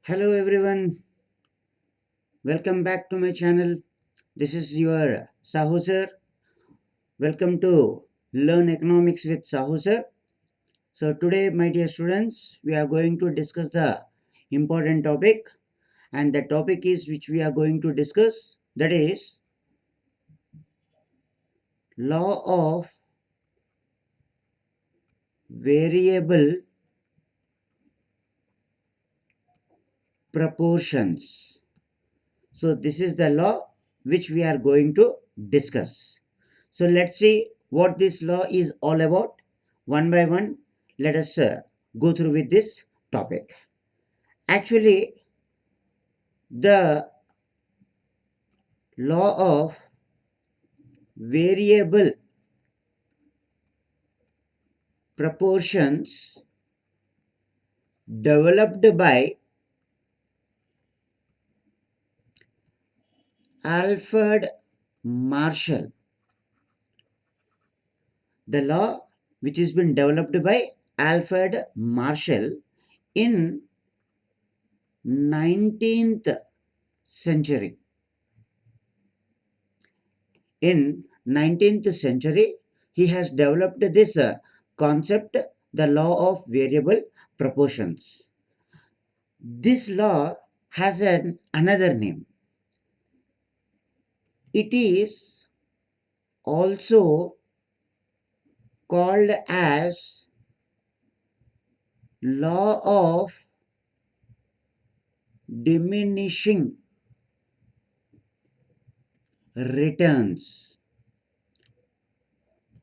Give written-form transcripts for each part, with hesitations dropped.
Hello everyone, welcome back to my channel. This is your Sahu sir. Welcome to Learn Economics with Sahu sir. So today my dear students, we are going to discuss the important topic, and the topic is which we are going to discuss, that is law of variable proportions. So this is the law which we are going to discuss. So let's see what this law is all about. One by one, let us go through with this topic. Actually, the law of variable proportions developed by Alfred Marshall. The law which has been developed by Alfred Marshall in 19th century. In 19th century, he has developed this concept, the law of variable proportions. This law has another name. It is also called as law of diminishing returns.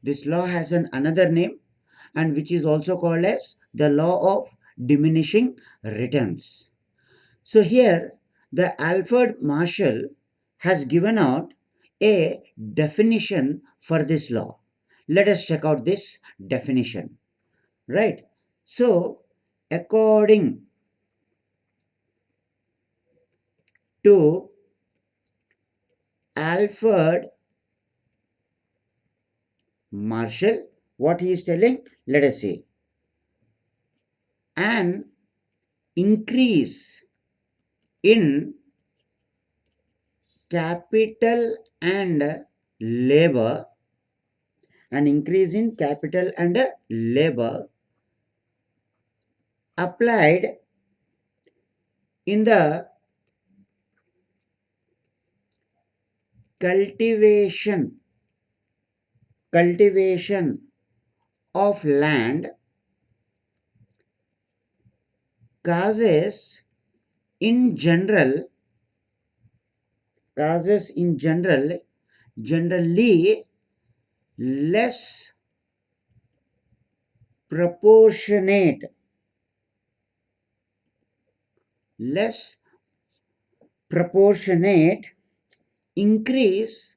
This law has another name, and which is also called as the law of diminishing returns. So here the Alfred Marshall has given out a definition for this law. Let us check out this definition. Right. So according to Alfred Marshall, what he is telling, let us see. An increase in capital and labor, an increase in capital and labor applied in the cultivation cultivation of land causes in general generally less proportionate less proportionate increase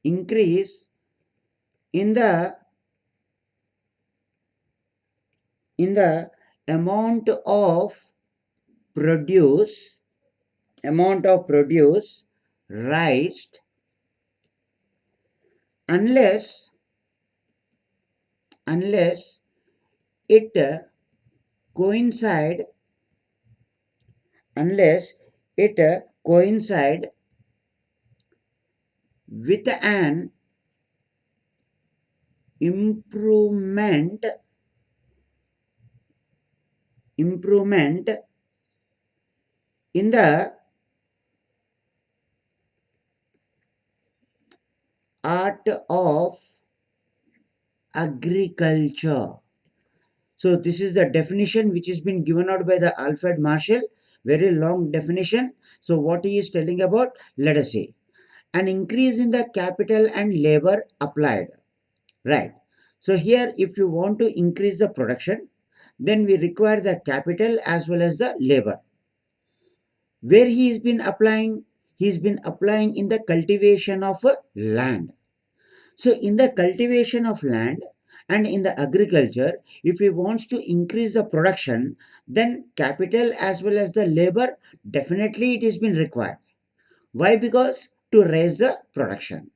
increase in the amount of produce raised unless it coincide unless it coincide with an improvement in the art of agriculture. So this is the definition which has been given out by the Alfred Marshall. Very long definition. So what he is telling about, let us see. An increase in the capital and labor applied. Right. So here if you want to increase the production, then we require the capital as well as the labor. Where he's been applying in the cultivation of land. So in the cultivation of land and in the agriculture, if he wants to increase the production, then capital as well as the labor, definitely it has been required. Why? Because to raise the production.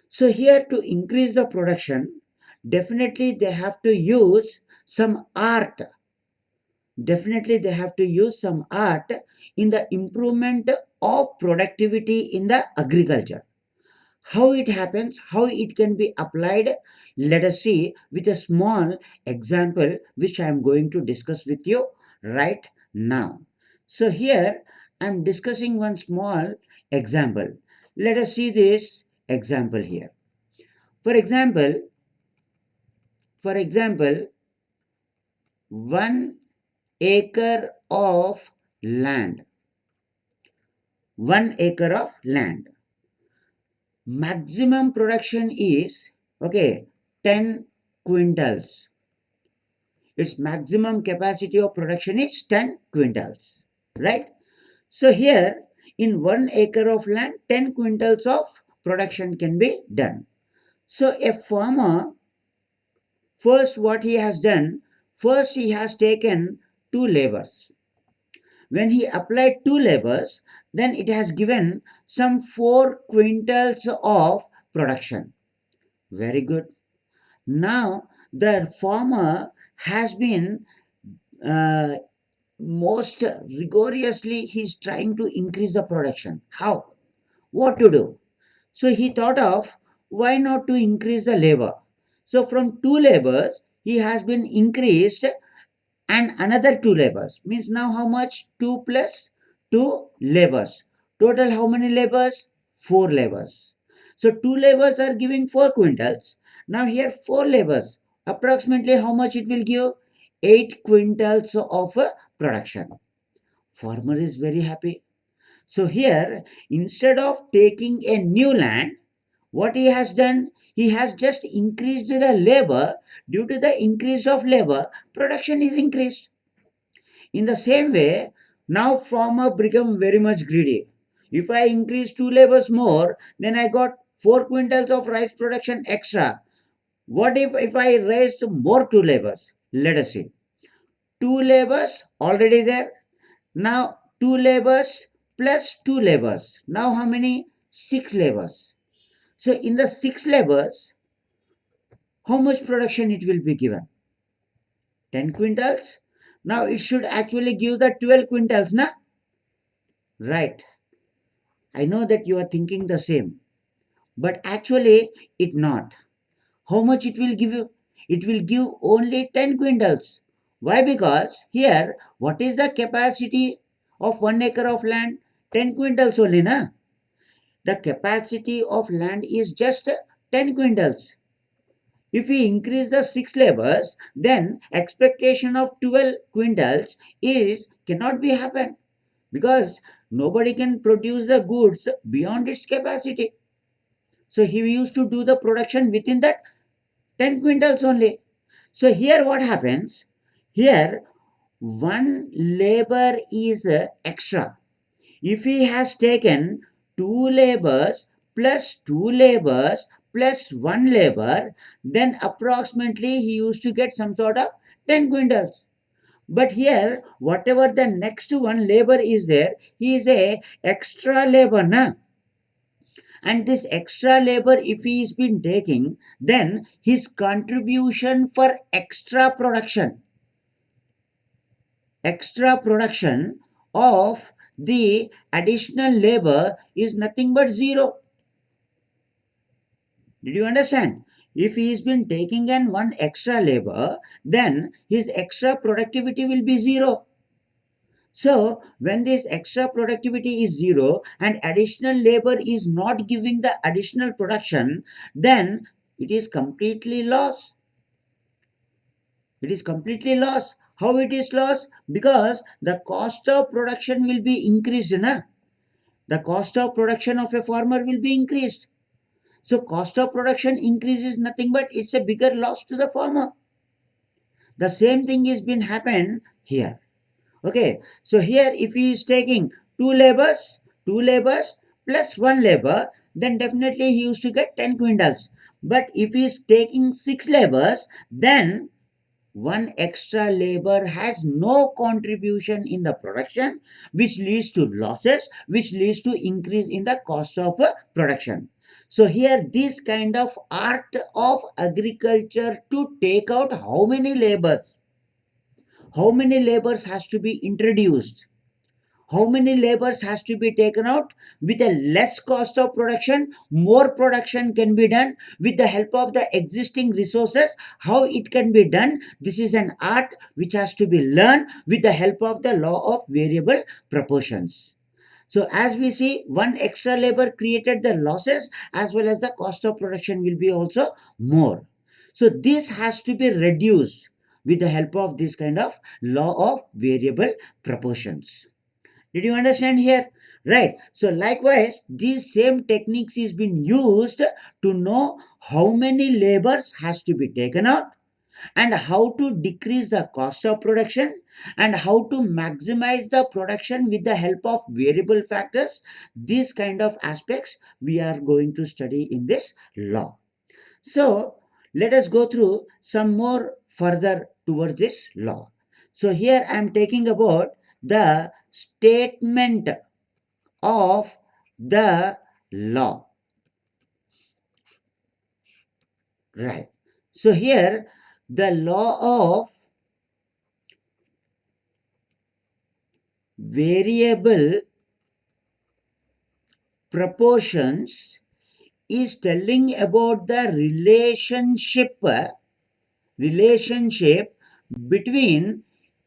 So here to increase the production, definitely they have to use some art. definitely they have to use some art in the improvement of productivity in the agriculture. How it happens, how it can be applied, let us see with a small example which I am going to discuss with you right now. So here I am discussing one small example. Let us see this example here. For example, for example, 1 acre of land, 1 acre of land. Maximum production is okay 10 quintals. Its maximum capacity of production is 10 quintals, right? So here in 1 acre of land 10 quintals of production can be done. So a farmer, first what he has done, first he has taken two labors. When he applied two labors, then it has given some 4 quintals of production. Very good. Now the farmer has been uh, most rigorously he's trying to increase the production. How? What to do? So he thought of why not to increase the labor. So from two labors he has been increased and another two labors. Means now how much? 2 plus 2 labors. Total how many labors? 4 labors. So 2 labors are giving 4 quintals. Now here 4 labors. Approximately how much it will give? 8 quintals of production. Farmer is very happy. So here instead of taking a new land, what he has done, he has just increased the labor. Due to the increase of labor, production is increased. In the same way, now farmer become very much greedy. If I increase two labors more, then I got 4 quintals of rice production extra. What if I raise more two labors? Let us see. Two labors already there. Now two labors plus two labors. Now how many? Six labors. So in the six labors, how much production it will be given? 10 quintals. Now it should actually give the 12 quintals, na? Right. I know that you are thinking the same, but actually it not. How much it will give you? It will give only 10 quintals. Why? Because here, what is the capacity of 1 acre of land? 10 quintals only, na? The capacity of land is just 10 quintals. If we increase the 6 labors, then expectation of 12 quintals is cannot be happen because nobody can produce the goods beyond its capacity. So he used to do the production within that 10 quintals only. So here what happens? Here one labor is extra. If he has taken two labors plus two labors plus one labor, then approximately he used to get some sort of 10 quintals. But here, whatever the next one labor is there, he is a extra labor, na? And this extra labor, if he is been taking, then his contribution for extra production of the additional labor is nothing but zero. Did you understand? If he has been taking in one extra labor, then his extra productivity will be zero. So, when this extra productivity is zero and additional labor is not giving the additional production, then it is completely lost. It is completely lost. How it is lost? Because the cost of production will be increased. Na? The cost of production of a farmer will be increased. So, cost of production increases nothing but it's a bigger loss to the farmer. The same thing is been happened here. Okay, so here if he is taking two labors plus one labor, then definitely he used to get 10 quintals. But if he is taking six labors, then one extra labor has no contribution in the production, which leads to losses, which leads to increase in the cost of production. So here this kind of art of agriculture to take out how many labors, How many laborers has to be introduced? How many labors has to be taken out? With a less cost of production, more production can be done with the help of the existing resources. How it can be done? This is an art which has to be learned with the help of the law of variable proportions. So as we see, one extra labor created the losses, as well as the cost of production will be also more. So this has to be reduced with the help of this kind of law of variable proportions. Did you understand here? Right. So likewise, these same techniques is been used to know how many labors has to be taken out, and how to decrease the cost of production, and how to maximize the production with the help of variable factors. These kind of aspects we are going to study in this law. So let us go through some more further towards this law. So here I am taking about the statement of the law. Right. So here the law of variable proportions is telling about the relationship between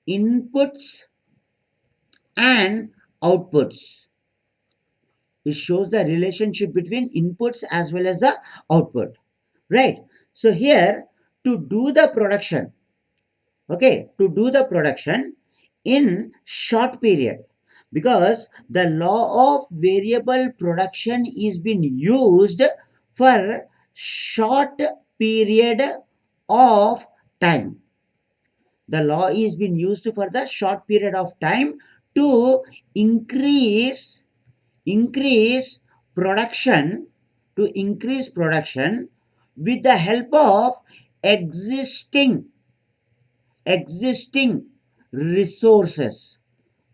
inputs and outputs. It shows the relationship between inputs as well as the output, right? So here, to do the production, okay, to do the production in short period, because the law of variable production is being used for short period of time. The law is being used for the short period of time to increase increase production, with the help of existing existing resources.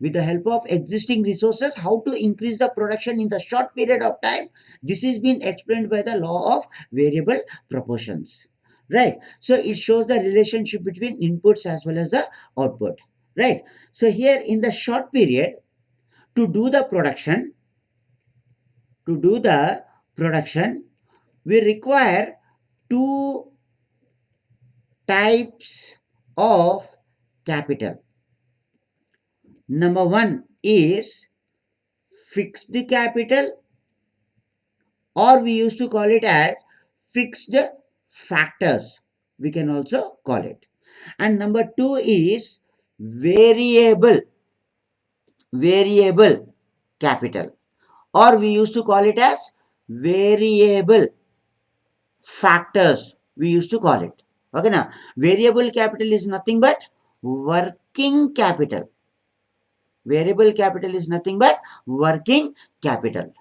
With the help of existing resources, how to increase the production in the short period of time? This is being explained by the law of variable proportions, right? So it shows the relationship between inputs as well as the output, right? So here in the short period, to do the production to do the production we require two types of capital. Number one is fixed capital, or we used to call it as fixed factors, we can also call it. And number two is variable capital, or we used to call it as variable factors, we used to call it. Okay, now variable capital is nothing but working capital. Variable capital is nothing but working capital.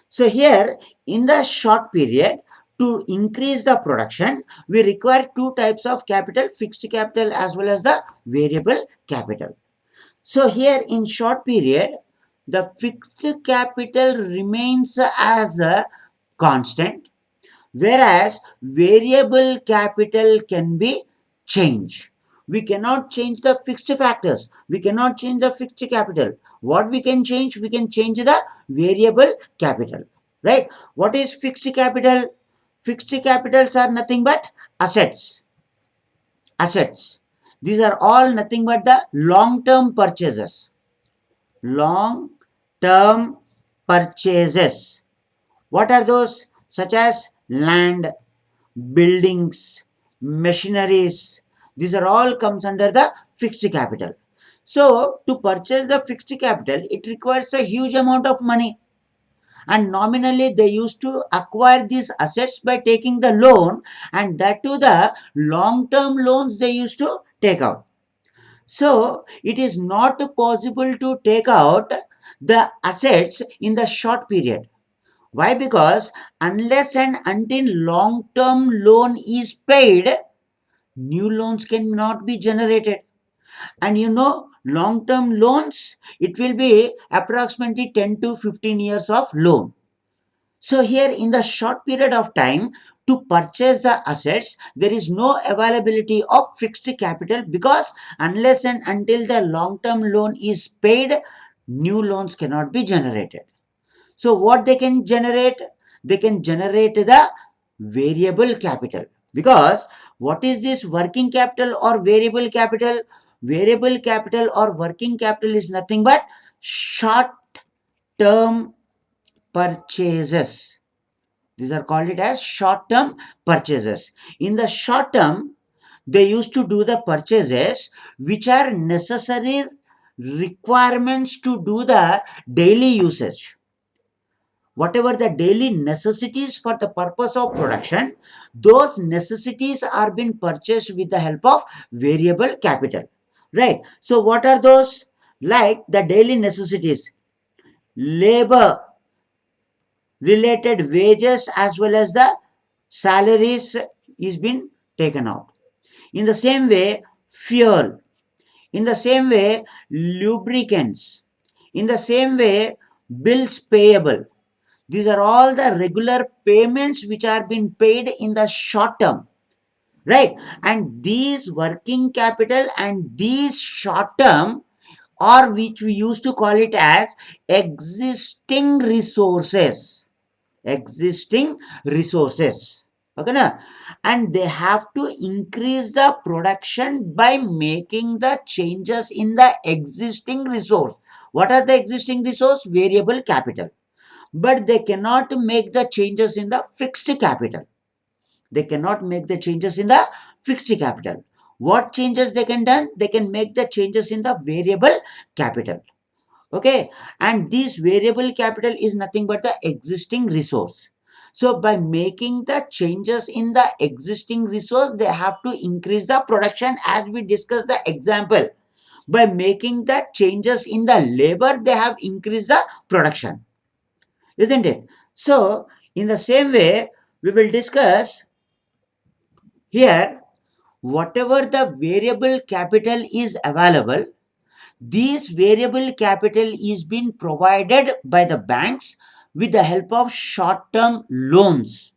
So here in the short period, to increase the production, we require two types of capital: fixed capital as well as the variable capital. So here in short period, the fixed capital remains as a constant, whereas variable capital can be changed. We cannot change the fixed factors, we cannot change the fixed capital. What we can change? We can change the variable capital, right? What is fixed capital? Fixed capitals are nothing but assets. These are all nothing but the long term purchases. Long term purchases. What are those? Such as land, buildings, machineries. These are all comes under the fixed capital. So to purchase the fixed capital, it requires a huge amount of money. And nominally they used to acquire these assets by taking the loan, and that to the long term loans they used to take out. So it is not possible to take out the assets in the short period. Why? Because unless and until long term loan is paid, new loans cannot be generated. And long term loans, it will be approximately 10 to 15 years of loan. So here in the short period of time to purchase the assets, there is no availability of fixed capital because unless and until the long-term loan is paid, new loans cannot be generated. So what they can generate? They can generate the variable capital because what is this working capital or variable capital? Variable capital or working capital is nothing but short term purchases. These are called it as short term purchases. In the short term, they used to do the purchases which are necessary requirements to do the daily usage. Whatever the daily necessities for the purpose of production, those necessities are being purchased with the help of variable capital. Right. So what are those? Like the daily necessities, labor related wages as well as the salaries is been taken out. In the same way, fuel. In the same way, lubricants. In the same way, bills payable. These are all the regular payments which are being paid in the short term, right? And these working capital and these short term, or which we used to call it as existing resources. Existing resources. Okay, na? And they have to increase the production by making the changes in the existing resource. What are the existing resource? Variable capital, but they cannot make the changes in the fixed capital. They cannot make the changes in the fixed capital. What changes they can done? They can make the changes in the variable capital. Okay, and this variable capital is nothing but the existing resource. So by making the changes in the existing resource, they have to increase the production as we discussed the example. By making the changes in the labor, they have increased the production, isn't it? So, in the same way, we will discuss here whatever the variable capital is available. This variable capital is being provided by the banks with the help of short term loans.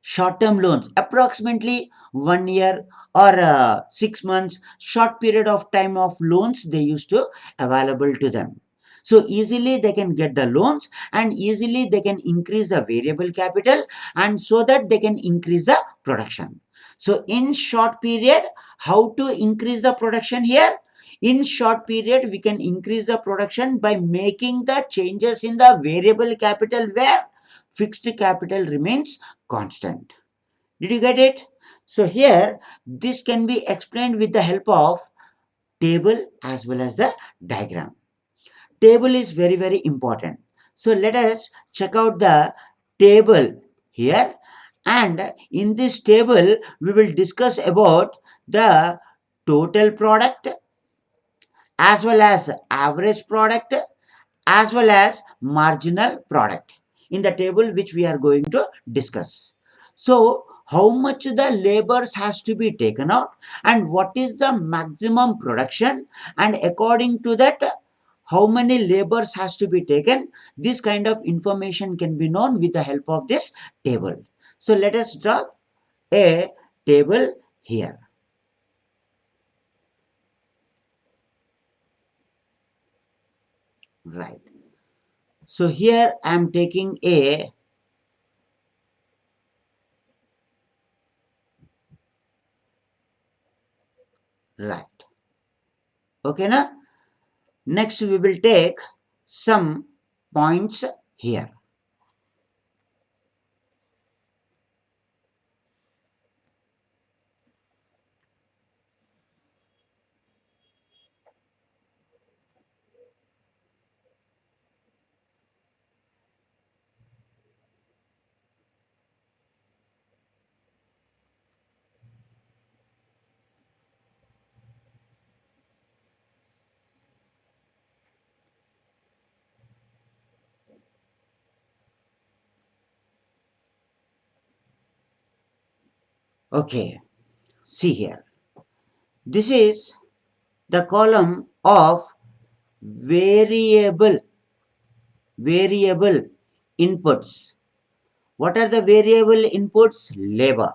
Short term loans, approximately 1 year or 6 months, short period of time of loans they used to available to them. So easily they can get the loans and easily they can increase the variable capital, and so that they can increase the production. So in short period, how to increase the production here? In short period, we can increase the production by making the changes in the variable capital where fixed capital remains constant. Did you get it? So here, this can be explained with the help of table as well as the diagram. Table is very, very important. So let us check out the table here. And in this table, we will discuss about the total product as well as average product as well as marginal product in the table which we are going to discuss. So how much the labors has to be taken out and what is the maximum production, and according to that how many labors has to be taken, this kind of information can be known with the help of this table. So let us draw a table here. Right. So here I am taking a right. Okay, na? Next, we will take some points here. Okay, see here. This is the column of variable variable inputs. What are the variable inputs? Labor.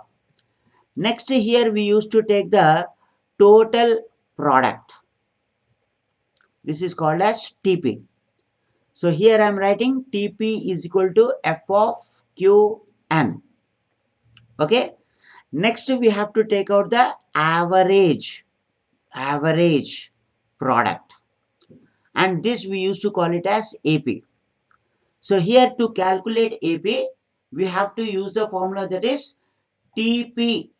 Next here we used to take the total product. This is called as TP. So here I am writing TP is equal to F of Qn. Okay. Next we have to take out the average product, and this we used to call it as AP. So here to calculate AP, we have to use the formula that is TP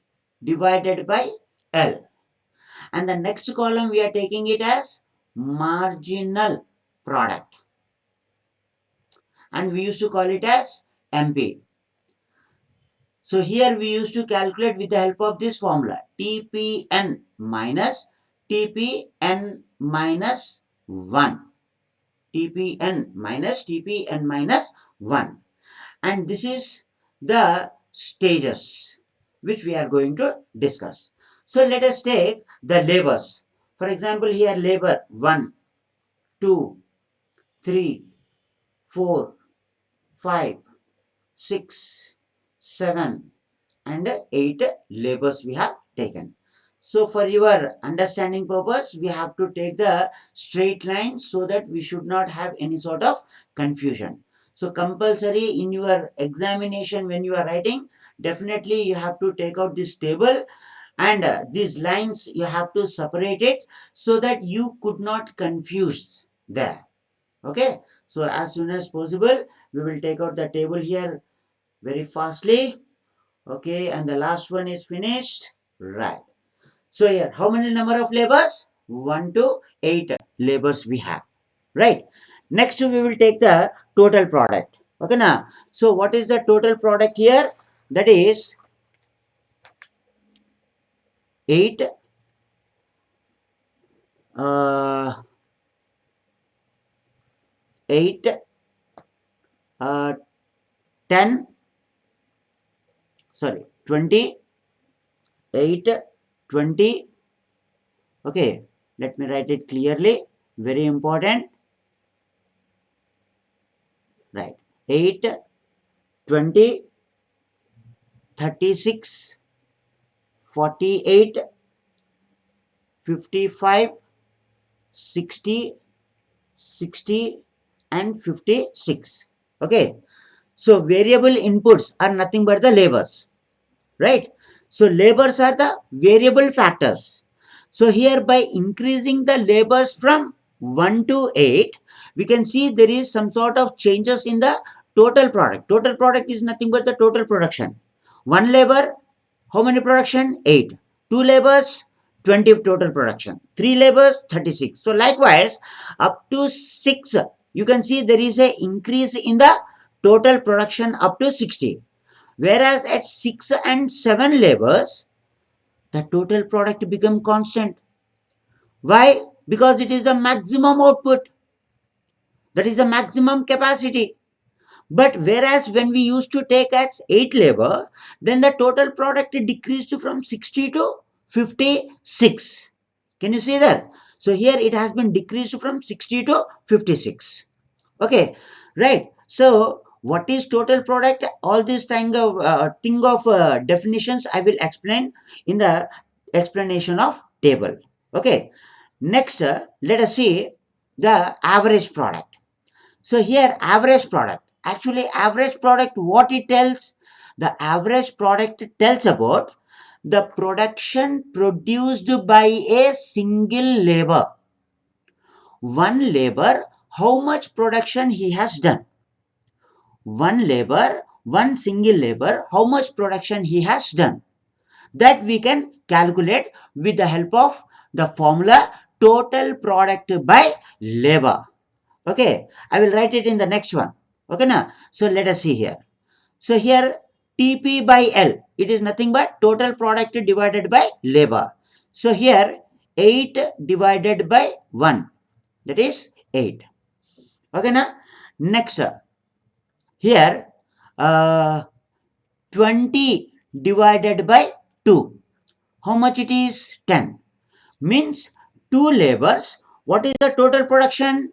divided by L. And the next column we are taking it as marginal product, and we used to call it as MP. So here we used to calculate with the help of this formula TPN minus TPN minus 1. TPN minus TPN minus 1. And this is the stages which we are going to discuss. So let us take the labors. For example, here labor 1, 2, 3, 4, 5, 6, 7 and 8 labors we have taken. So for your understanding purpose, we have to take the straight line so that we should not have any sort of confusion. So compulsory in your examination when you are writing, definitely you have to take out this table, and these lines you have to separate it so that you could not confuse there. Okay. So as soon as possible, we will take out the table here very fastly. Okay, and the last one is finished. Right. So here, how many number of labors? 1 to 8 labors we have. Right. Next, we will take the total product. Okay, now. So what is the total product here? That is 8, 8, 10, sorry, 20, 8, 20. Okay, let me write it clearly. Very important. Right. 8, 20, 36, 48, 55, 60, 60 and 56. Okay. So variable inputs are nothing but the labors. Right. So labors are the variable factors. So here by increasing the labors from 1 to 8, we can see there is some sort of changes in the total product. Total product is nothing but the total production. One labor, how many production? 8. Two labors, 20 total production. Three labors, 36. So likewise, up to 6, you can see there is a increase in the total production up to 60. Whereas at 6 and 7 labors, the total product become constant. Why? Because it is the maximum output. That is the maximum capacity. But whereas when we used to take as 8 labor, then the total product decreased from 60 to 56. Can you see that? So here it has been decreased from 60 to 56. Okay, right. So what is total product? All this thing of definitions I will explain in the explanation of table. Okay. Next, let us see the average product. So here average product. Actually, average product, what it tells? The average product tells about the production produced by a single labor. One labor, how much production he has done. One labor, one single labor, how much production he has done. That we can calculate with the help of the formula total product by labor. Okay, I will write it in the next one. Okay, now, so let us see here. So here TP by L, it is nothing but total product divided by labor. So here 8 divided by 1, that is 8. Okay, now next here uh, 20 divided by 2. How much it is? 10. Means 2 labors. What is the total production?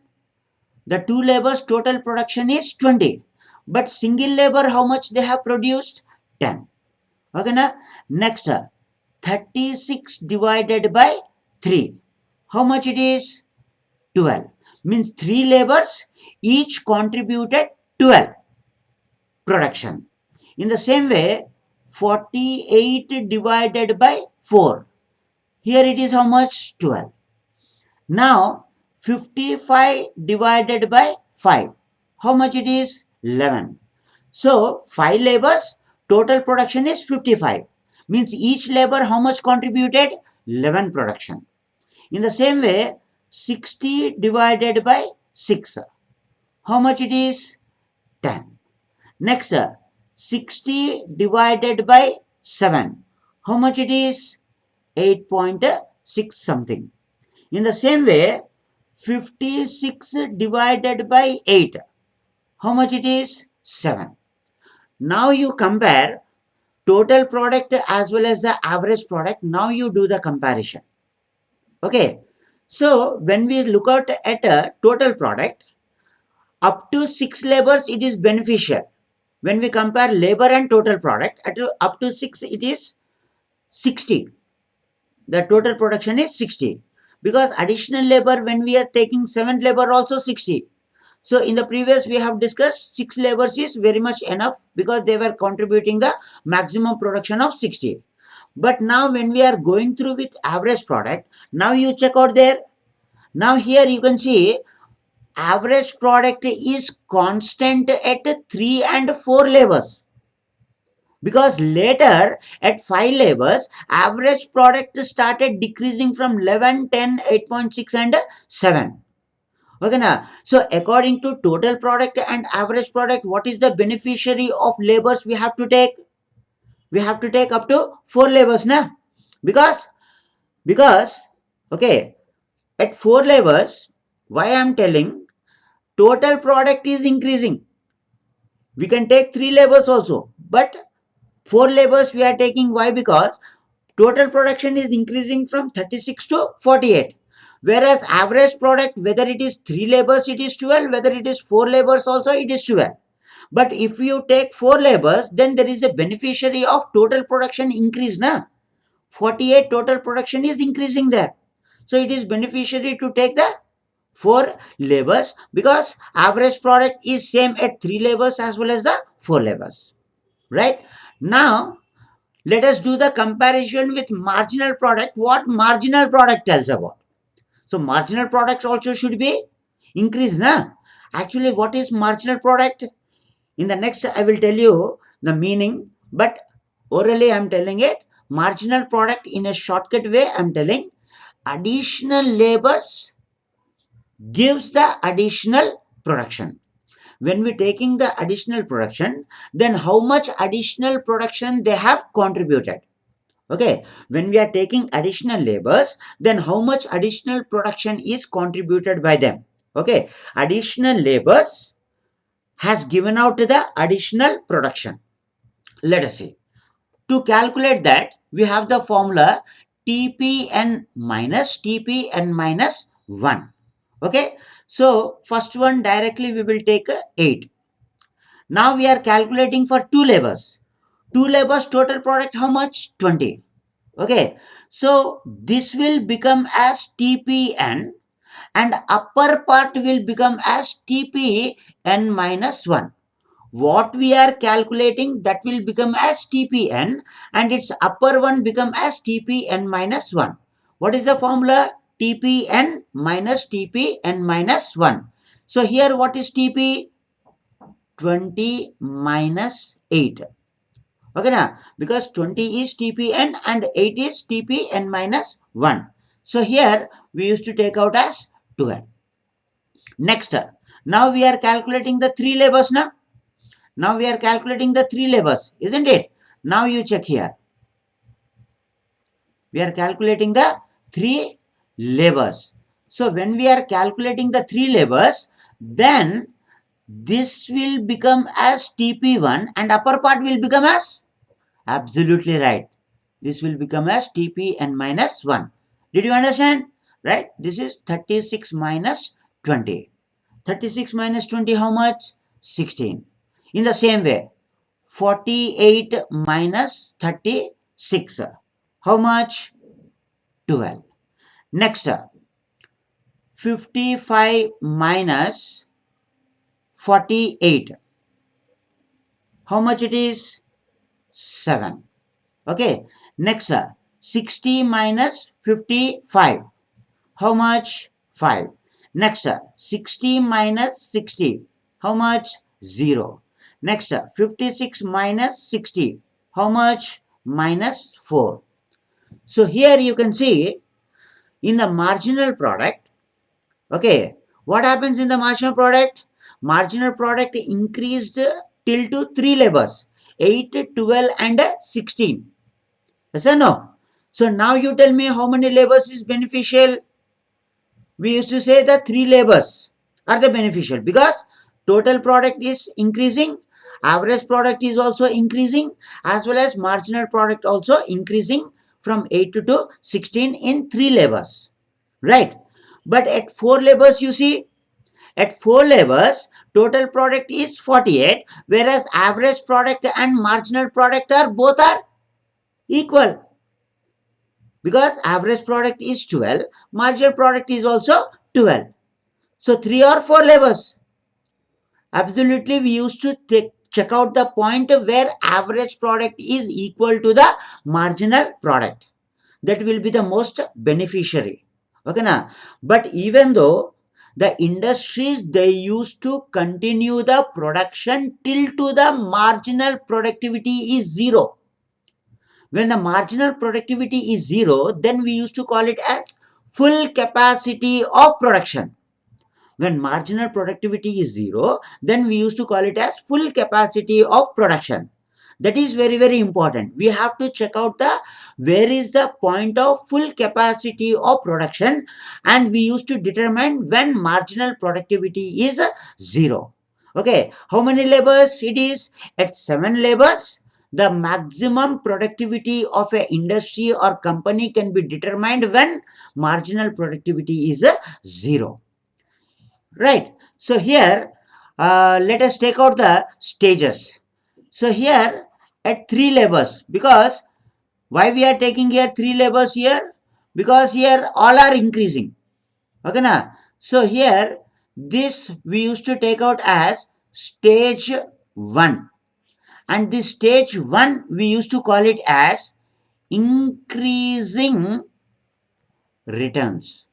The 2 labors total production is 20. but single labor how much they have produced? 10. Okay na? Next, 36 divided by 3. How much it is? 12. Means 3 labors each contributed 12 production. In the same way, 48 divided by 4. Here it is how much? 12. Now, 55 divided by 5. How much it is? 11. So, 5 labors, total production is 55. Means each labor how much contributed? 11 production. In the same way, 60 divided by 6. How much it is? 10. Next, 60 divided by 7. How much it is? 8.6 something. In the same way, 56 divided by 8. How much it is? 7. Now you compare total product as well as the average product. Now you do the comparison. Okay. So when we look at a total product, up to 6 labors it is beneficial. When we compare labor and total product, up to 6 it is 60. The total production is 60. Because additional labor, when we are taking 7 labor also 60. So in the previous we have discussed 6 labors is very much enough because they were contributing the maximum production of 60. But now when we are going through with average product, now you check out there. Now here you can see average product is constant at 3 and 4 labors. Because later at 5 labors, average product started decreasing from 11, 10, 8.6 and 7. Okay now, so according to total product and average product, what is the beneficiary of labors we have to take? We have to take up to 4 labors now. Because okay, at 4 labors, why I am telling, total product is increasing. We can take 3 labors also, but 4 labors we are taking. Why? Because total production is increasing from 36 to 48. Whereas average product, whether it is 3 labors, it is 12. Whether it is 4 labors also, it is 12. But if you take 4 labors, then there is a beneficiary of total production increase. Na? 48 total production is increasing there. So it is beneficiary to take the 4 labors because average product is same at 3 labors as well as the 4 labors. Right? Now, let us do the comparison with marginal product. What marginal product tells about? So marginal product also should be increased. Na? Actually, what is marginal product? In the next, I will tell you the meaning, but orally I am telling it. Marginal product in a shortcut way, I am telling additional labors gives the additional production. When we taking the additional production, then how much additional production they have contributed. Okay, when we are taking additional labors, then how much additional production is contributed by them. Okay, additional labors has given out the additional production. Let us see. To calculate that, we have the formula TPN minus 1. Okay, so first one directly we will take 8. Now we are calculating for 2 labors. 2 labors total product how much? 20. Okay, so this will become as TPN and upper part will become as TPN minus 1. What we are calculating, that will become as TPN and its upper one become as TPN minus 1. What is the formula? TPN minus TPN minus 1. So here what is TP? 20 minus 8. Okay now, because 20 is TPN and 8 is TPN minus 1. So here we used to take out as 12. Next, now we are calculating the 3 labors now. Now we are calculating the 3 labors, isn't it? Now you check here. We are calculating the 3 labors. So when we are calculating the 3 labors, then this will become as TP1 and upper part will become as? Absolutely right. This will become as TPN minus 1. Did you understand? Right? This is 36 minus 20. 36 minus 20 how much? 16. In the same way, 48 minus 36. How much? 12. Next, 55 minus 48. How much it is? 7. Okay. Next, 60 minus 55. How much? 5. Next, 60 minus 60. How much? 0. Next, 56 minus 60. How much? Minus 4. So here you can see in the marginal product, okay, what happens in the marginal product? Marginal product increased till to 3 labors, 8, 12 and 16. Yes or no? So now you tell me how many labors is beneficial? We used to say that 3 labors are the beneficial because total product is increasing, average product is also increasing, as well as marginal product also increasing from 8 to 16 in 3 labors, right? But at 4 labors, you see, at 4 labors total product is 48, whereas average product and marginal product are both are equal, because average product is 12, marginal product is also 12. So 3 or 4 labors. Absolutely, we used to check out the point where average product is equal to the marginal product. That will be the most beneficiary. Okay, na? But even though the industries, they used to continue the production till to the marginal productivity is 0. When the marginal productivity is 0, then we used to call it as full capacity of production. When marginal productivity is 0, then we used to call it as full capacity of production. That is very, very important. We have to check out the where is the point of full capacity of production, and we used to determine when marginal productivity is 0. Okay, how many labors it is? At 7 labors, the maximum productivity of a industry or company can be determined when marginal productivity is 0. Right. So here, let us take out the stages. So here at 3 labors, because why we are taking here 3 labors here? Because here all are increasing. Okay, na? So here this we used to take out as stage 1, and this stage 1 we used to call it as increasing returns.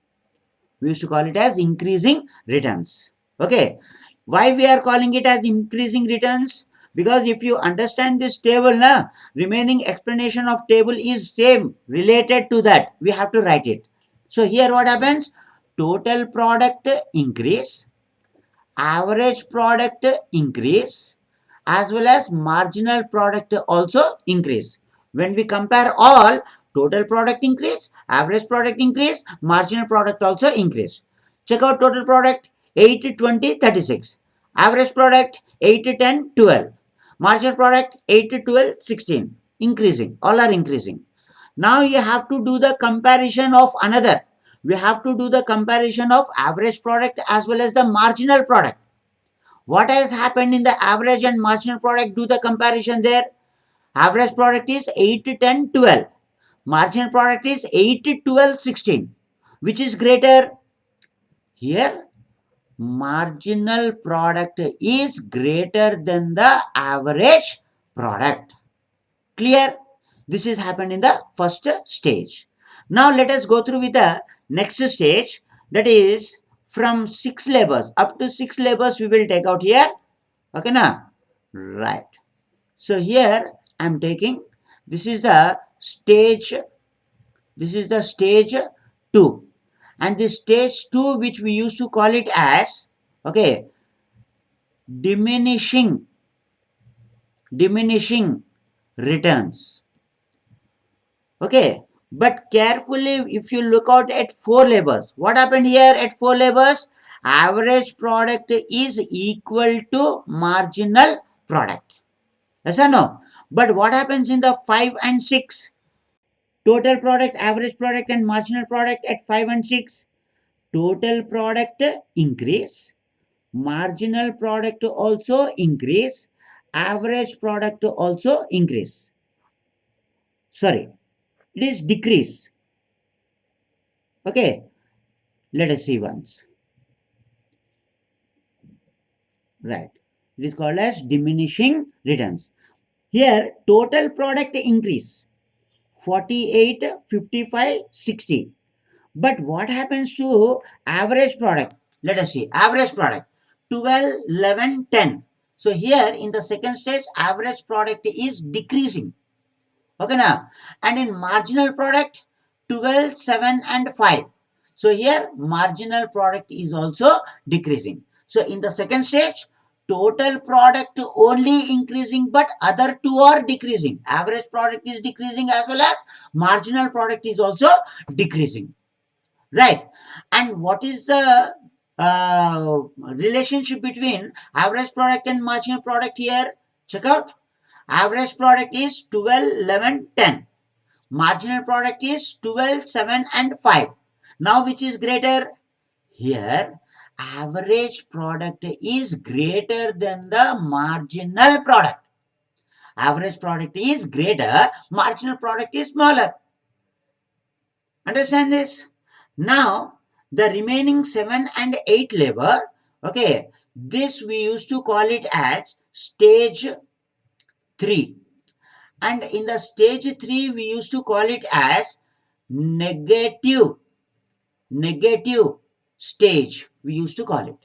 We used to call it as increasing returns. Okay, why we are calling it as increasing returns? Because if you understand this table, na, remaining explanation of table is same related to that, we have to write it. So here what happens? Total product increase, average product increase, as well as marginal product also increase. When we compare all, total product increase, average product increase, marginal product also increase. Check out total product 8, 20, 36. Average product 8, 10, 12. Marginal product 8, 12, 16. Increasing. All are increasing. Now you have to do the comparison of another. We have to do the comparison of average product as well as the marginal product. What has happened in the average and marginal product? Do the comparison there. Average product is 8, 10, 12. Marginal product is 8, 12, 16. Which is greater? Here, marginal product is greater than the average product. Clear? This is happened in the first stage. Now let us go through with the next stage, that is from 6 labors. Up to 6 labors we will take out here. Okay, na? Right. So here I am taking, this is the stage 2, and this stage 2, which we used to call it as, okay, diminishing returns. Okay, but carefully if you look out at 4 labors, what happened here at 4 labors? Average product is equal to marginal product. Yes or no? But what happens in the 5 and 6? Total product, average product and marginal product at 5 and 6. Total product increase, marginal product also increase, average product also increase. Sorry, it is decrease. Okay, let us see once. Right, it is called as diminishing returns. Here total product increase 48, 55, 60. But what happens to average product? Let us see. Average product 12, 11, 10. So here in the second stage, average product is decreasing. Okay now. And in marginal product 12, 7 and 5. So here marginal product is also decreasing. So in the second stage, total product only increasing but other two are decreasing. Average product is decreasing as well as marginal product is also decreasing. Right. And what is the relationship between average product and marginal product here? Check out. Average product is 12, 11, 10. Marginal product is 12, 7 and 5. Now which is greater? Here average product is greater than the marginal product. Average product is greater, marginal product is smaller. Understand this? Now, the remaining 7 and 8 labor, okay, this we used to call it as stage 3. And in the stage 3, we used to call it as negative, negative stage. We used to call it.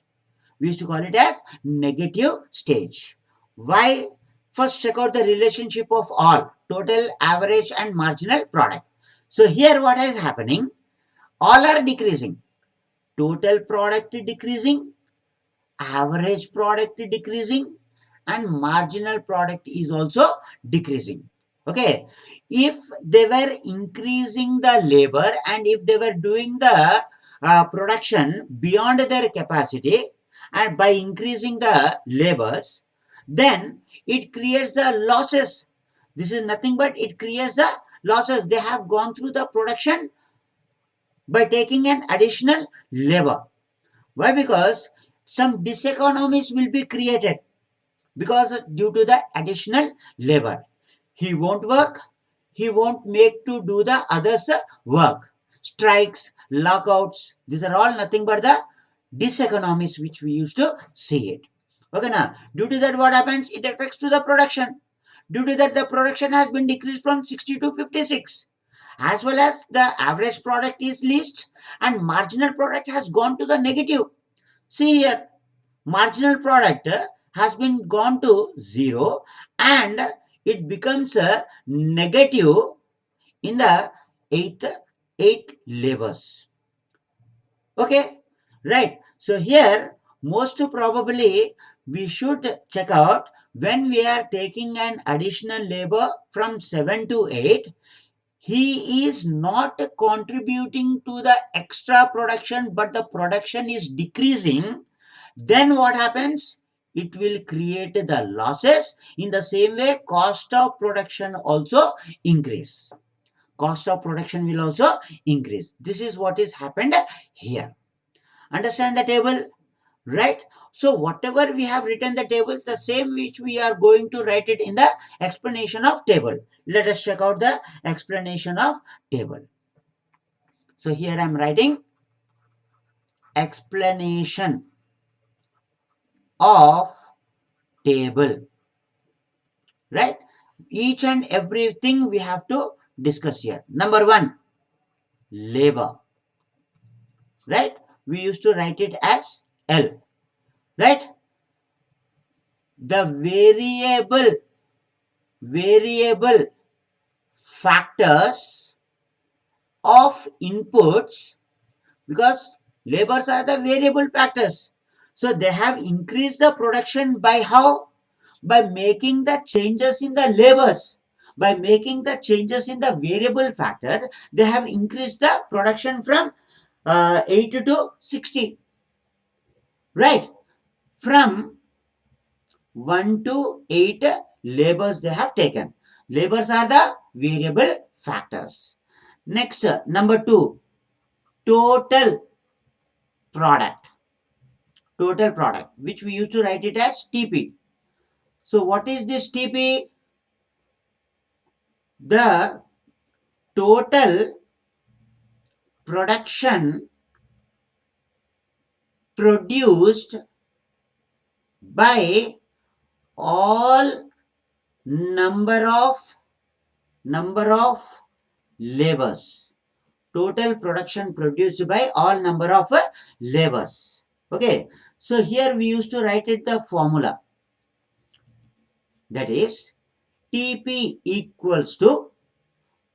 We used to call it as negative stage. Why? First, check out the relationship of all total, average, and marginal product. So, here what is happening? All are decreasing. Total product decreasing, average product decreasing, and marginal product is also decreasing. Okay, if they were increasing the labor and if they were doing the production beyond their capacity and by increasing the labors, then it creates the losses. This is nothing but it creates the losses. They have gone through the production by taking an additional labor. Why? Because some diseconomies will be created because due to the additional labor. He won't work, he won't make to do the others work. Strikes, lockouts, these are all nothing but the diseconomies which we used to see it. Okay, now due to that what happens? It affects to the production. Due to that the production has been decreased from 60 to 56, as well as the average product is least and marginal product has gone to the negative. See here, marginal product has been gone to 0 and it becomes a negative in the eighth 8 labors. Okay, right. So here most probably we should check out when we are taking an additional labor from 7 to 8, he is not contributing to the extra production but the production is decreasing. Then what happens? It will create the losses. In the same way, cost of production also increase. Cost of production will also increase. This is what is happened here. Understand the table? Right? So whatever we have written the tables, the same which we are going to write it in the explanation of table. Let us check out the explanation of table. So here I am writing explanation of table. Right? Each and everything we have to discuss here. Number 1, labor. Right? We used to write it as L. Right? The variable factors of inputs, because labors are the variable factors. So they have increased the production by how? By making the changes in the labors. By making the changes in the variable factor, they have increased the production from 8 to 60. Right? From 1 to 8 labors they have taken. Labors are the variable factors. Next, number 2, total product. Total product, which we used to write it as TP. So what is this TP? The total production produced by all number of labors. Total production produced by all number of labors. Okay, so here we used to write it the formula, that is TP equals to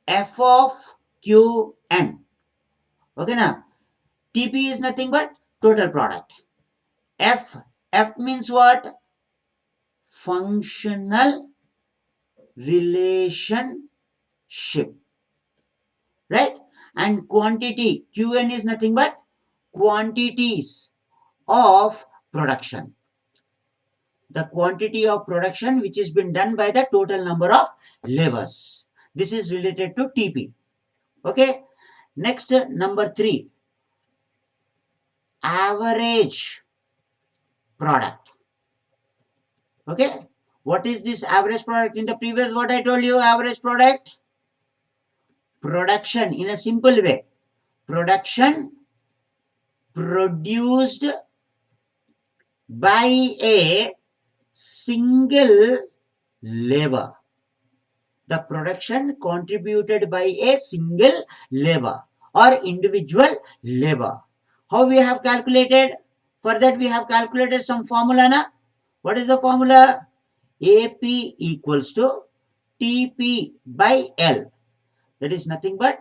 F of Qn. Okay, now TP is nothing but total product. F means what? Functional relationship, right? And quantity, Qn is nothing but quantities of production. The quantity of production which has been done by the total number of labors. This is related to TP. Okay. Next, number 3, average product. Okay. What is this average product? In the previous what I told you, average product? Production, in a simple way. Production produced by a single labor. The production contributed by a single labor or individual labor. How we have calculated? For that we have calculated some formula. Na? What is the formula? AP equals to TP by L. That is nothing but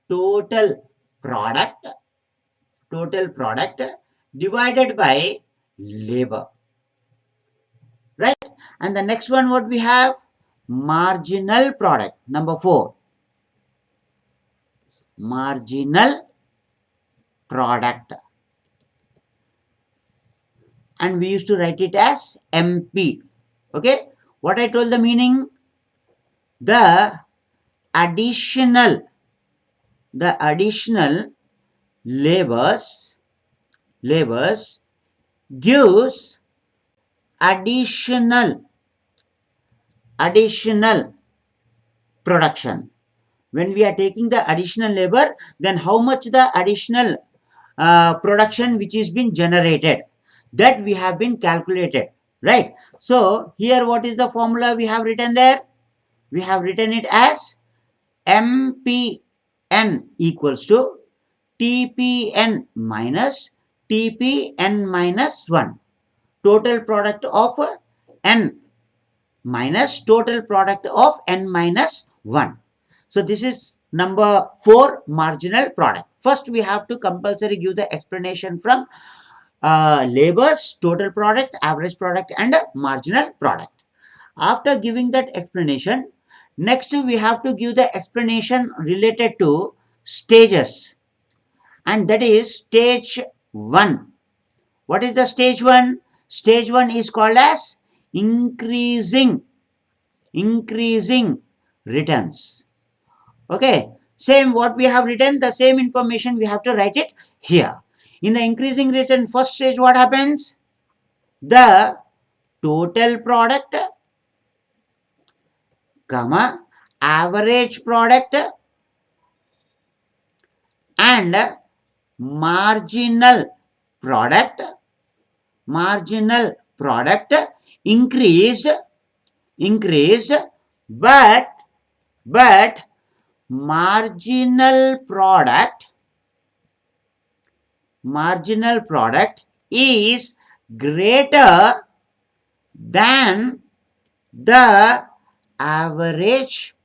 total product divided by labor. Right? And the next one what we have? Marginal product. Number 4. Marginal product. And we used to write it as MP. Okay? What I told the meaning? The additional labors gives additional production. When we are taking the additional labor, then how much the additional production which is been generated, that we have been calculated, right? So here what is the formula we have written there? We have written it as MPN equals to TPN minus TPN minus 1. Total product of N minus total product of N minus 1. So this is number 4, marginal product. First we have to compulsory give the explanation from labors, total product, average product and marginal product. After giving that explanation, next we have to give the explanation related to stages, and that is stage 1. What is the stage 1? Stage 1 is called as increasing returns. Okay, same what we have written, the same information we have to write it here. In the increasing return, first stage what happens? The total product, comma, average product and marginal product increased, but marginal product is greater than the average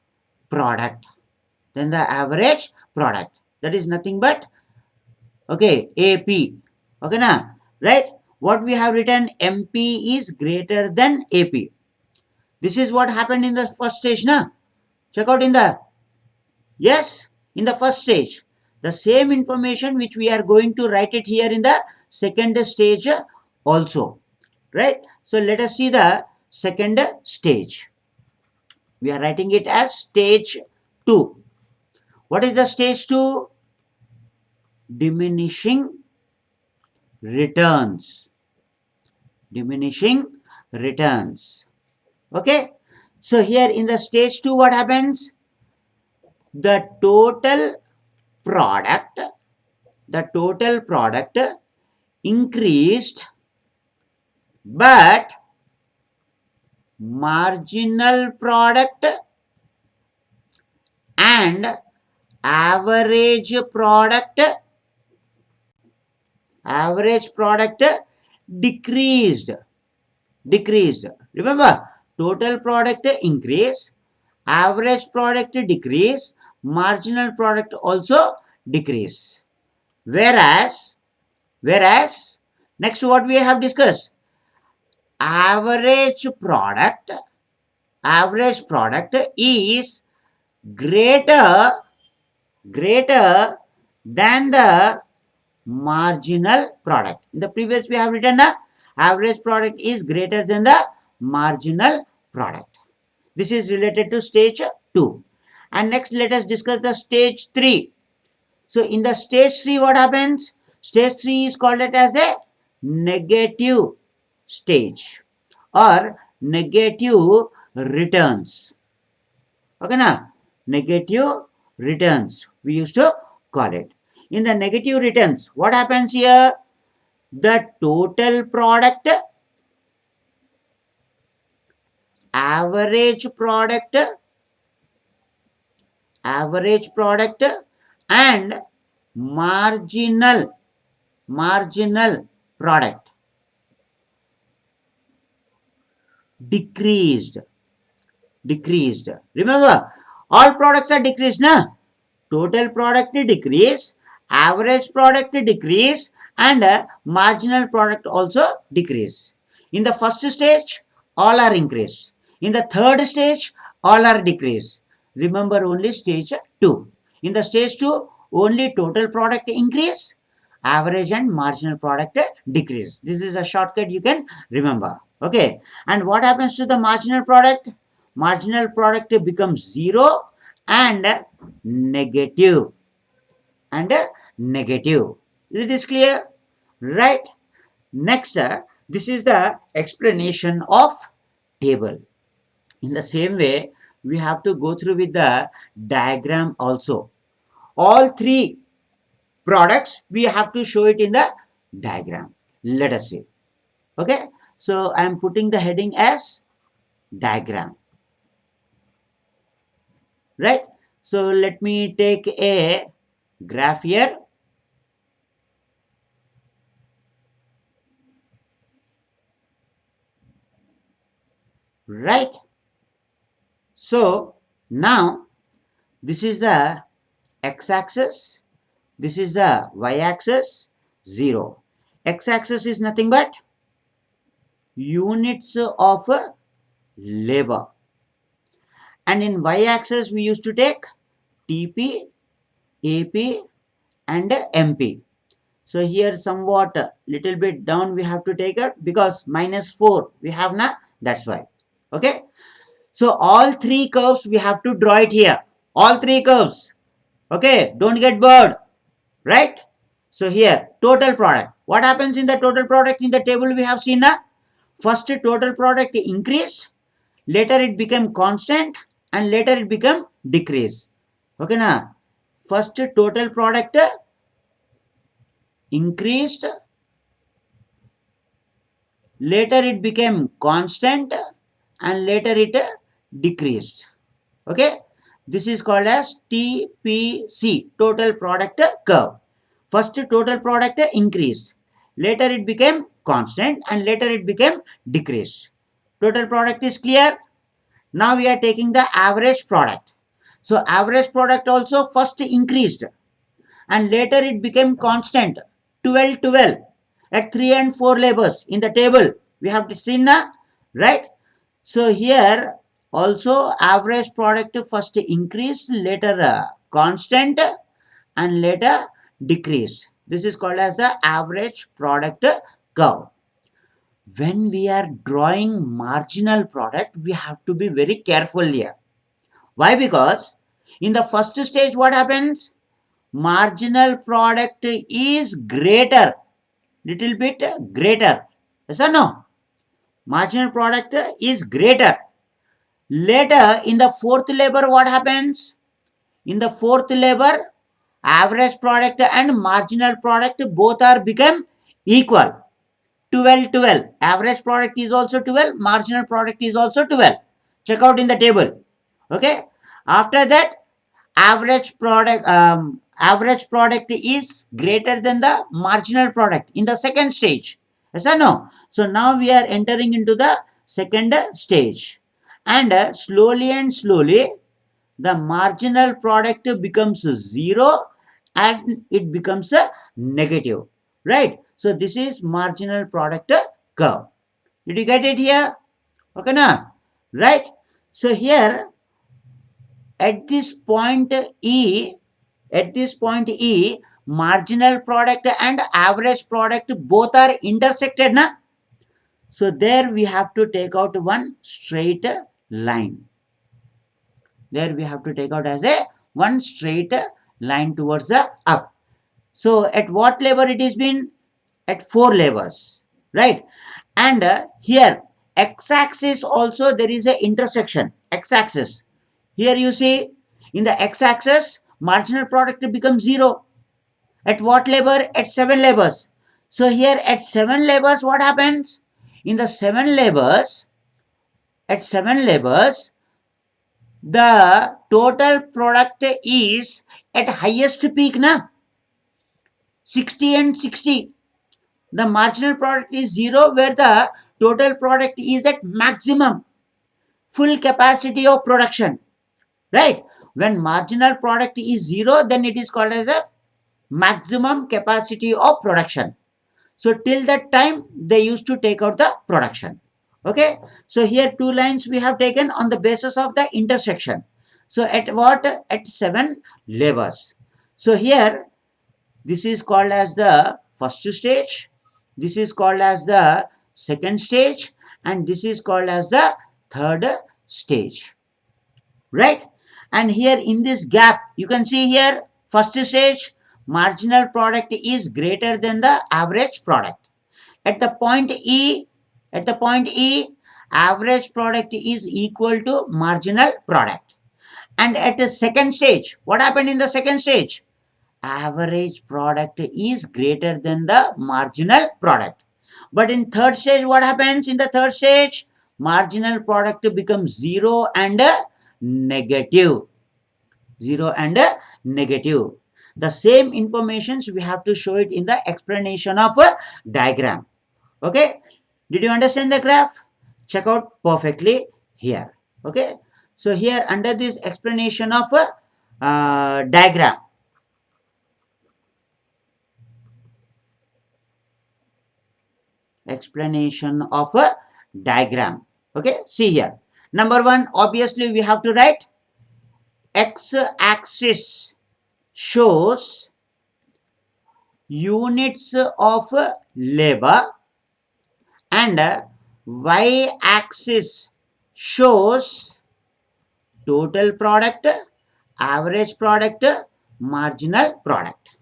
product. That is nothing but, okay, AP. Okay, now, right? What we have written, MP is greater than AP. This is what happened in the first stage, na? Check out in the, yes, in the first stage. The same information which we are going to write it here in the second stage also, right? So let us see the second stage. We are writing it as stage 2. What is the stage 2? Diminishing returns. Okay. So here in the stage 2, what happens? The product, total product increased, but marginal product and average product decreased. Remember, total product increase, average product decrease, marginal product also decrease. Whereas next, what we have discussed, average product is greater than the marginal product. In the previous we have written average product is greater than the marginal product. This is related to stage 2. And next, let us discuss the stage 3. So in the stage 3, what happens? Stage 3 is called it as a negative stage or negative returns. Okay, na? Negative returns, we used to call it. In the negative returns, what happens here? The total product, average product, and marginal product decreased. Remember, all products are decreased, na? Total product decrease, average product decrease, and marginal product also decrease. In the first stage, all are increased. In the third stage, all are decreased. Remember only stage 2. In the stage 2, only total product increase, average and marginal product decrease. This is a shortcut you can remember. Okay. And what happens to the marginal product? Marginal product becomes 0 and negative. and negative. Is it clear? Right. Next, this is the explanation of table. In the same way, we have to go through with the diagram also. All three products, we have to show it in the diagram. Let us see. Okay. So I am putting the heading as diagram. Right. So let me take a graph here. Right. So now this is the x-axis, this is the y-axis, 0. X-axis is nothing but units of labor, and in y-axis we used to take TP, AP and MP. So here somewhat little bit down we have to take it because -4 we have now, that's why. Okay. So all three curves we have to draw it here. All three curves. Okay. Don't get bored. Right. So here total product. What happens in the total product? In the table we have seen na, first total product increased, later it became constant, and later it became decreased. Okay na. First total product increased, later it became constant, and later it decreased. Okay. This is called as TPC, total product curve. First total product increased, later it became constant, and later it became decreased. Total product is clear. Now we are taking the average product. So average product also first increased and later it became constant, 12 12 at 3 and 4 labors in the table we have seen na, right? So here also average product first increased, later constant, and later decreased. This is called as the average product curve. When we are drawing marginal product, we have to be very careful here. Why? Because in the first stage, what happens? Marginal product is greater, little bit greater. Yes or no? Marginal product is greater. Later in the fourth labor, what happens? In the fourth labor, average product and marginal product both are become equal. 12, 12. Average product is also 12, marginal product is also 12. Check out in the table. Okay. After that, average product is greater than the marginal product in the second stage. Yes or no? So now we are entering into the second stage, and slowly and slowly the marginal product becomes zero and it becomes a negative, right? So this is marginal product curve. Did you get it here? Okay, now, right? So here at this point E, at this point E, marginal product and average product both are intersected, na? So there we have to take out one straight line. There we have to take out as a one straight line towards the up. So at what lever it is been? At 4 levers, right? And here x-axis also there is a intersection. X-axis. Here you see in the x-axis marginal product becomes 0. At what lever? At 7 levers. So here at 7 levers what happens? In the 7 levers, at 7 levers, the total product is at highest peak, na? 60 and 60. The marginal product is 0 where the total product is at maximum full capacity of production, right? When marginal product is 0, then it is called as a maximum capacity of production. So till that time they used to take out the production. Okay, so here two lines we have taken on the basis of the intersection. So at what? At 7 levers. So here this is called as the first stage, this is called as the second stage, and this is called as the third stage, right? And here in this gap you can see here first stage marginal product is greater than the average product. At the point E, at the point E, average product is equal to marginal product. And at the second stage, what happened in the second stage? Average product is greater than the marginal product. But in third stage, what happens? In the third stage, marginal product becomes 0 and negative. 0 and negative. The same informations we have to show it in the explanation of a diagram. Okay, did you understand the graph? Check out perfectly here. Okay, so here under this explanation of a diagram, explanation of a diagram. Okay, see here. Number one, obviously we have to write x-axis shows units of labor and y-axis shows total product, average product, marginal product.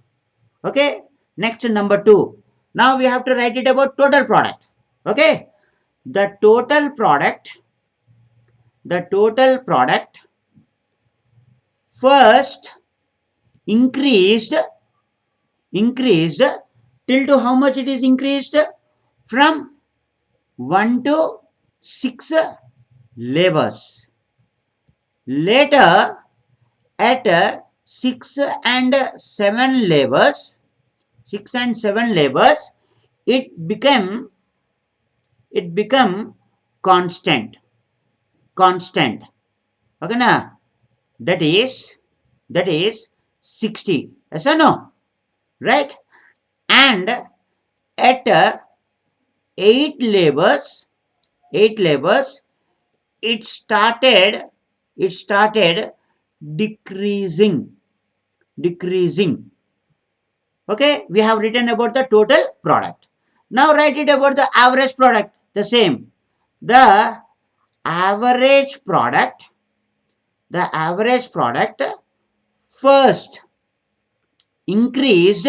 Okay, next number two. Now we have to write it about total product. Okay, the total product, the total product first increased till to how much it is increased? From 1 to 6 labors. Later at 6 and 7 labors, 6 and 7 labors, it became constant. Okay, na? That is 60. Yes or no? Right? And at 8 labors, it started decreasing. Okay, we have written about the total product. Now write it about the average product. The same. The average product first increased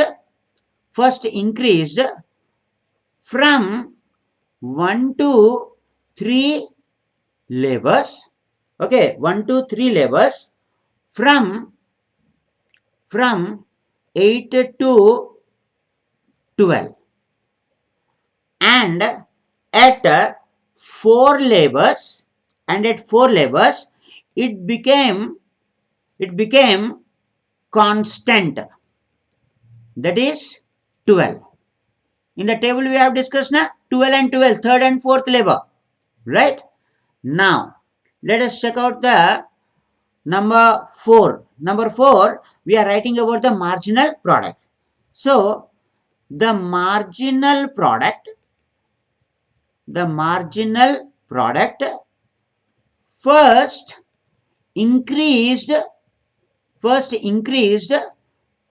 from 1 to 3 labors, Okay, 1 to 3 labors from 8 to 12, and at 4 labors, it became constant, that is 12. In the table we have discussed now 12 and 12, third and fourth labor, right? Now let us check out the number 4. Number 4, we are writing about the marginal product. So the marginal product first increased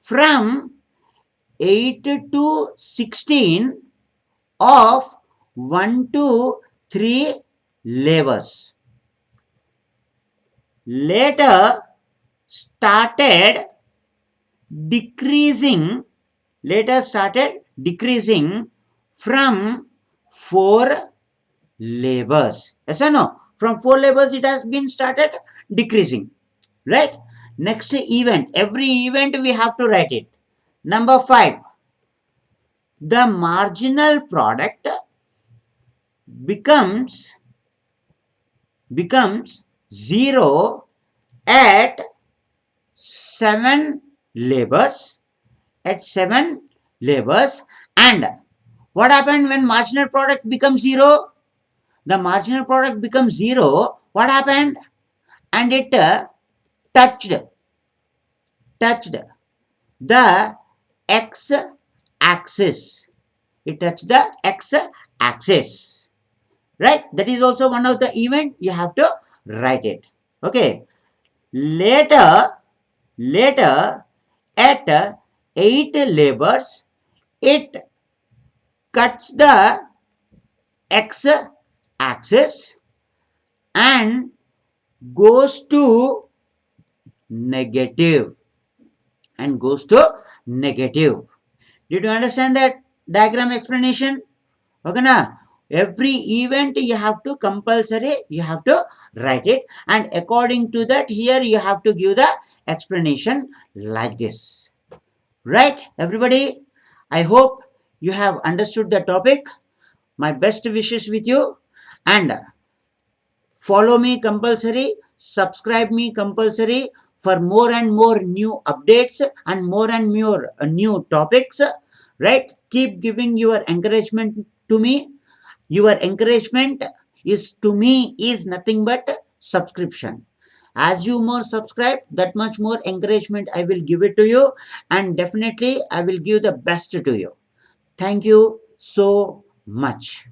from 8 to 16 of 1 to 3 labors. Later started decreasing from 4 labors. Yes or no? From 4 labors it has been started decreasing, right? Next event, every event we have to write it. Number 5, the marginal product becomes 0 at 7 labors, and what happened when marginal product becomes 0? The marginal product becomes 0, what happened? And it touched the x axis. It touched the x axis, right? That is also one of the event, you have to write it. Okay, later at 8 labors, it cuts the x axis and goes to negative. Did you understand that diagram explanation? Okay na? Every event you have to compulsory, you have to write it, and according to that here you have to give the explanation like this. Right, everybody? I hope you have understood the topic. My best wishes with you, and follow me compulsory, subscribe me compulsory for more and more new updates and more and more new topics. Right? Keep giving your encouragement to me. Your encouragement is to me is nothing but subscription. As you more subscribe, that much more encouragement I will give it to you, and definitely I will give the best to you. Thank you so much.